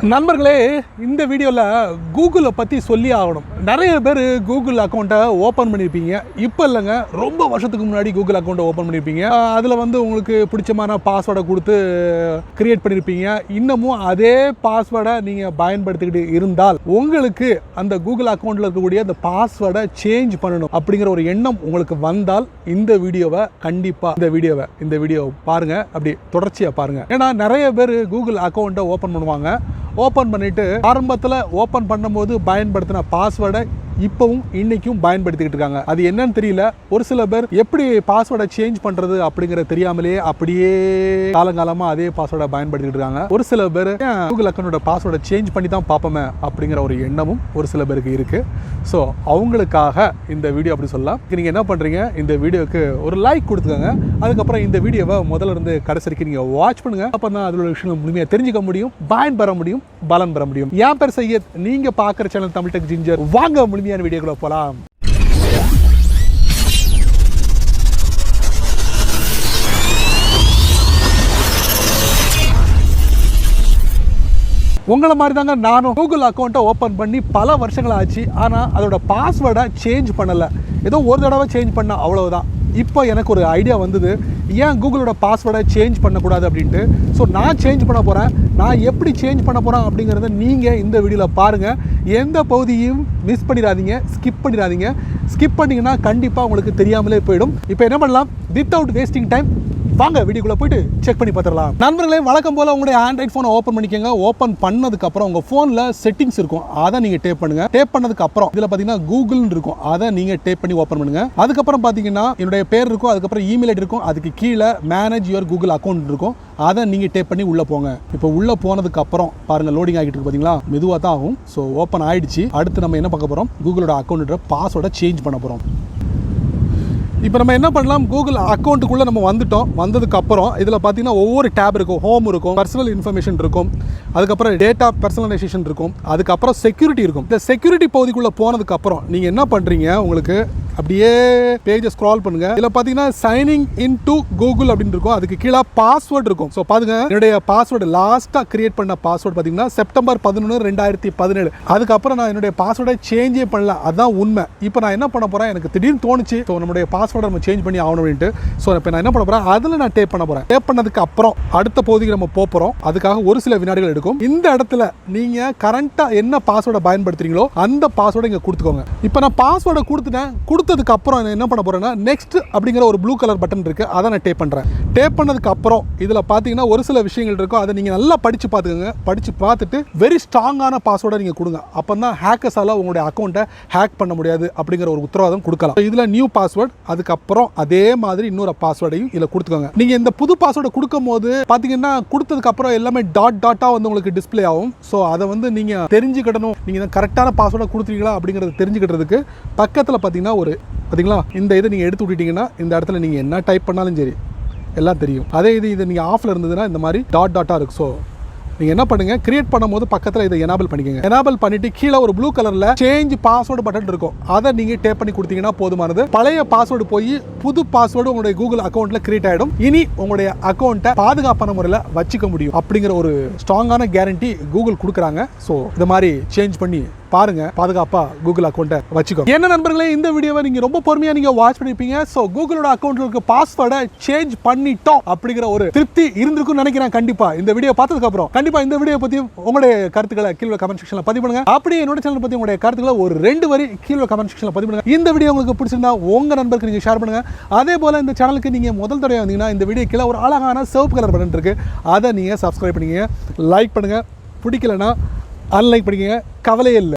நண்பர்களே, இந்த வீடியோவில் கூகுளை பற்றி சொல்லி ஆகணும். நிறைய பேர் கூகுள் அக்கௌண்ட்டை ஓப்பன் பண்ணியிருப்பீங்க. இப்போ இல்லைங்க, ரொம்ப வருஷத்துக்கு முன்னாடி கூகுள் அக்கௌண்ட்டை ஓப்பன் பண்ணியிருப்பீங்க. அதில் உங்களுக்கு பிடிச்சமான பாஸ்வேர்டை கொடுத்து கிரியேட் பண்ணியிருப்பீங்க. இன்னமும் அதே பாஸ்வேர்டை நீங்கள் பயன்படுத்திக்கிட்டு இருந்தால் உங்களுக்கு அந்த கூகுள் அக்கௌண்ட்டில் இருக்கக்கூடிய அந்த பாஸ்வேர்டை சேஞ்ச் பண்ணணும் அப்படிங்கிற ஒரு எண்ணம் உங்களுக்கு வந்தால் இந்த வீடியோவை கண்டிப்பாக இந்த வீடியோ பாருங்கள், அப்படி தொடர்ச்சியாக பாருங்கள். ஏன்னா நிறைய பேர் கூகுள் அக்கௌண்ட்டை ஓப்பன் பண்ணுவாங்க. ஓப்பன் பண்ணிட்டு ஆரம்பத்தில் ஓப்பன் பண்ணும்போது பயன்படுத்தின பாஸ்வேர்டை இப்பவும் இன்னைக்கும் பயன்படுத்திக்கிட்டு இருக்காங்க. அது என்னன்னு தெரியல. ஒரு சில பேர் எப்படி பாஸ்வேர்டை சேஞ்ச் பண்றது அப்படிங்கிற தெரியாமலே அப்படியே காலங்காலமா அதே பாஸ்வேர்டை பயன்படுத்திட்டு இருக்காங்க. ஒரு சில பேர் கூகுள் அக்கௌண்டோட பாஸ்வேர்டை சேஞ்ச் பண்ணி தான் பார்ப்போமே அப்படிங்கிற ஒரு எண்ணமும் ஒரு சில பேருக்கு இருக்கு. ஸோ அவங்களுக்காக இந்த வீடியோ அப்படி சொல்லலாம். நீங்க என்ன பண்றீங்க, இந்த வீடியோக்கு ஒரு லைக் கொடுத்துக்கோங்க. அதுக்கப்புறம் இந்த வீடியோவை முதல்ல இருந்து கடைசி வரைக்கும் நீங்க வாட்ச் பண்ணுங்க. அப்பதான் அதோட விஷயங்கள் முழுமையாக தெரிஞ்சுக்க முடியும், பயன் பெற முடியும், பலன் பெற முடியும். என் பேர் சையத், நீங்க பாக்குற சேனல் தமிழ் டெக் ஜிஞ்சர். வாங்க முழுமையான வீடியோக்குள்ள போலாம். உங்களை மாதிரி தாங்க நானும் கூகுள் அக்கௌண்ட்டை ஓப்பன் பண்ணி பல வருஷங்கள் ஆச்சு. ஆனால் அதோட பாஸ்வேர்டை சேஞ்ச் பண்ணலை. ஏதோ ஒரு தடவை சேஞ்ச் பண்ண, அவ்வளவுதான். இப்போ எனக்கு ஒரு ஐடியா வந்தது, ஏன் கூகுளோட பாஸ்வேர்டை சேஞ்ச் பண்ணக்கூடாது அப்படின்ட்டு. ஸோ நான் சேஞ்ச் பண்ண போகிறேன். நான் எப்படி சேஞ்ச் பண்ண போகிறேன் அப்படிங்கிறத நீங்கள் இந்த வீடியோவில் பாருங்கள். எந்த பகுதியும் மிஸ் பண்ணிடாதீங்க, ஸ்கிப் பண்ணிடாதீங்க. ஸ்கிப் பண்ணிங்கன்னா கண்டிப்பாக உங்களுக்கு தெரியாமலே போயிடும். இப்போ என்ன பண்ணலாம், வித்தவுட் வேஸ்டிங் டைம் வாங்க வீடியோக்குள்ள போயிட்டு செக் பண்ணி பார்த்துடலாம். நண்பர்களே, வழக்கம் போல உங்களுடைய ஆண்ட்ராய்ட் ஃபோனை ஓப்பன் பண்ணிக்கோங்க. ஓப்பன் பண்ணதுக்கு அப்புறம் உங்க ஃபோன்ல செட்டிங்ஸ் இருக்கும், அதை நீங்க டேப் பண்ணுங்க. டேப் பண்ணதுக்கு அப்புறம் இதுல பாத்தீங்கன்னா கூகுள் இருக்கும், அதை நீங்க டேப் பண்ணி ஓப்பன் பண்ணுங்க. அதுக்கப்புறம் பாத்தீங்கன்னா என்னுடைய பேர் இருக்கும், அதுக்கப்புறம் இமெயில் ஐடி இருக்கும், அதுக்கு கீழே மேனேஜ் யுவர் கூகுள் அக்கௌண்ட் இருக்கும், அதை நீங்க டேப் பண்ணி உள்ள போங்க. இப்போ உள்ள போனதுக்கு அப்புறம் பாருங்க, லோடிங் ஆகிட்டு இருக்கு பாத்தீங்களா, மெதுவா தான் ஆகும். ஸோ ஓப்பன் ஆயிடுச்சு. அடுத்து நம்ம என்ன பார்க்க போறோம், கூகுளோட அக்கௌண்ட் பாஸ்வேர்டை சேஞ்ச் பண்ண போறோம். இப்போ நம்ம என்ன பண்ணலாம், கூகுள் அக்கௌண்ட்டுக்குள்ளே நம்ம வந்துட்டோம். வந்ததுக்கப்புறம் இதில் பார்த்தீங்கன்னா ஒவ்வொரு டேப் இருக்கும். ஹோம் இருக்கும், பர்சனல் இன்ஃபர்மேஷன் இருக்கும், அதுக்கப்புறம் டேட்டா பர்சனலைசேஷன் இருக்கும், அதுக்கப்புறம் செக்யூரிட்டி இருக்கும். இந்த செக்யூரிட்டி பகுதிக்குள்ளே போனதுக்கப்புறம் நீங்கள் என்ன பண்ணுறீங்க, உங்களுக்கு அப்படியே பேஜை ஸ்க்ரால் பண்ணுங்க. இதில் பார்த்தீங்கன்னா சைனிங் இன் டு கூகுள் அப்படின்னு இருக்கும், அதுக்கு கீழே பாஸ்வேர்டு இருக்கும். ஸோ பாருங்க, என்னுடைய பாஸ்வேர்டு லாஸ்ட்டாக கிரியேட் பண்ண பாஸ்வேர்டு பார்த்தீங்கன்னா செப்டம்பர் 11, 2017. அதுக்கப்புறம் நான் என்னுடைய பாஸ்வேர்டை சேஞ்சே பண்ணல, அதுதான் உண்மை. இப்போ நான் என்ன பண்ண போகிறேன், எனக்கு திடீர்னு தோணுச்சு, ஸோ நம்மளுடைய பாஸ்வேர்டை நம்ம சேஞ்ச் பண்ணி ஆகணும் அப்படின்ட்டு. ஸோ இப்போ நான் என்ன பண்ண போகிறேன், அதில் நான் டேப் பண்ண போகிறேன். டேப் பண்ணதுக்கு அப்புறம் அடுத்த பகுதிக்கு நம்ம போகிறோம். அதுக்காக ஒரு சில வினாடிகள் எடுக்கும். இந்த இடத்துல நீங்கள் கரண்ட்டாக என்ன பாஸ்வேர்டை பயன்படுத்துறீங்களோ அந்த பாஸ்வேர்டை இங்கே கொடுத்துக்கோங்க. இப்போ நான் பாஸ்வேர்டை கொடுத்துட்டேன். கொடுத்ததுக்கு அப்புறம் என்ன பண்ண போறேன்னா, நெக்ஸ்ட் அப்படிங்கிற ஒரு ப்ளூ கலர் பட்டன் இருக்கு, அதை நான் டேப் பண்றேன். டேப் பண்ணதுக்கு அப்புறம் இதுல பாத்தீங்கன்னா ஒரு சில விஷயங்கள் இருக்கும், அதை நீங்க நல்லா படிச்சு பார்த்துக்கோங்க. படிச்சு பார்த்துட்டு வெரி ஸ்ட்ராங்கான பாஸ்வேர்டை நீங்க கொடுங்க. அப்பதான் ஹேக்கர்ஸால உங்களுடைய அக்கௌண்ட்டை ஹேக் பண்ண முடியாது அப்படிங்கிற ஒரு உத்தரவாதம் கொடுக்கலாம். இதுல நியூ பாஸ்வேர்டு, அதுக்கப்புறம் அதே மாதிரி இன்னொரு பாஸ்வேர்டையும் இதுல கொடுத்துக்கோங்க. நீங்க இந்த புது பாஸ்வேர்டை கொடுக்கும் போது பாத்தீங்கன்னா, கொடுத்ததுக்கு அப்புறம் எல்லாமே டாட்டா உங்களுக்கு டிஸ்பிளே ஆகும். ஸோ அதை நீங்க தெரிஞ்சுக்கிடணும், நீங்க கரெக்டான பாஸ்வேர்டை கொடுத்துருக்கீங்களா அப்படிங்கறத தெரிஞ்சுக்கிட்டதுக்கு பக்கத்துல பாத்தீங்கன்னா பார்த்தீங்களா, இந்த இதை நீங்கள் எடுத்து விட்டுட்டீங்கன்னா இந்த இடத்துல நீங்கள் என்ன டைப் பண்ணாலும் சரி எல்லாம் தெரியும். அதே இது நீங்கள் ஆஃபில் இருந்ததுன்னா இந்த மாதிரி டாட்டாக இருக்கும். ஸோ நீங்கள் என்ன பண்ணுங்க, கிரியேட் பண்ணும்போது பக்கத்தில் இதை எனேபிள் பண்ணிக்கோங்க. எனேபிள் பண்ணிட்டு கீழே ஒரு ப்ளூ கலரில் சேஞ்ச் பாஸ்வேர்டு பட்டன் இருக்கும், அதை நீங்கள் டேப் பண்ணி கொடுத்தீங்கன்னா போதுமானது. பழைய பாஸ்வேர்டு போய் புது பாஸ்வேர்டு உங்களுடைய கூகுள் அக்கௌண்ட்டில் கிரியேட் ஆகிடும். இனி உங்களுடைய அக்கௌண்ட்டை பாதுகாப்பான முறையில் வச்சுக்க முடியும் அப்படிங்கிற ஒரு ஸ்ட்ராங்கான கேரண்டி கூகுள் கொடுக்குறாங்க. ஸோ இந்த மாதிரி சேஞ்ச் பண்ணி பாருங்க, பாதுகாப்பா கூகுள் அக்கௌண்ட்டை வச்சுக்கோ. என்ன நண்பர்களே, இந்த வீடியோவை நீங்க ரொம்ப பொறுமையா நீங்க வாட்ச் பண்ணிருப்பீங்க. சோ கூகுளோட அக்கௌண்ட்ல இருக்க பாஸ்வேர்டை சேஞ்ச் பண்ணிட்டோம் அப்படிங்கிற ஒரு திருப்தி இருந்திருக்கும்னு நினைக்கிறேன். கண்டிப்பா இந்த வீடியோ பார்த்ததுக்கு அப்புறம் கண்டிப்பா இந்த வீடியோ பத்தி உங்களுடைய கருத்துக்களை கீழே கமெண்ட் செக்ஷன்ல பதிவு பண்ணுங்க. அப்படியே என்னோட சேனல் பத்தி உங்களுடைய கருத்துக்களை ஒரு 2 வரி கீழே கமெண்ட் செக்ஷன்ல பதிவு பண்ணுங்க. இந்த வீடியோ உங்களுக்கு பிடிச்சிருந்தா உங்க நண்பருக்கு நீங்க ஷேர் பண்ணுங்க. அதே போல இந்த சேனலுக்கு நீங்க முதல் தடவை வந்தீங்கன்னா இந்த வீடியோ கீழே ஒரு அழகான சிவப்பு கலர் பட்டன் இருக்கு, அதை நீங்க சப்ஸ்கிரைப் பண்ணிக்கங்க, லைக் பண்ணுங்க. பிடிக்கலன்னா அன்லைக் பண்ணிக்கங்க, கவலையே இல்லை.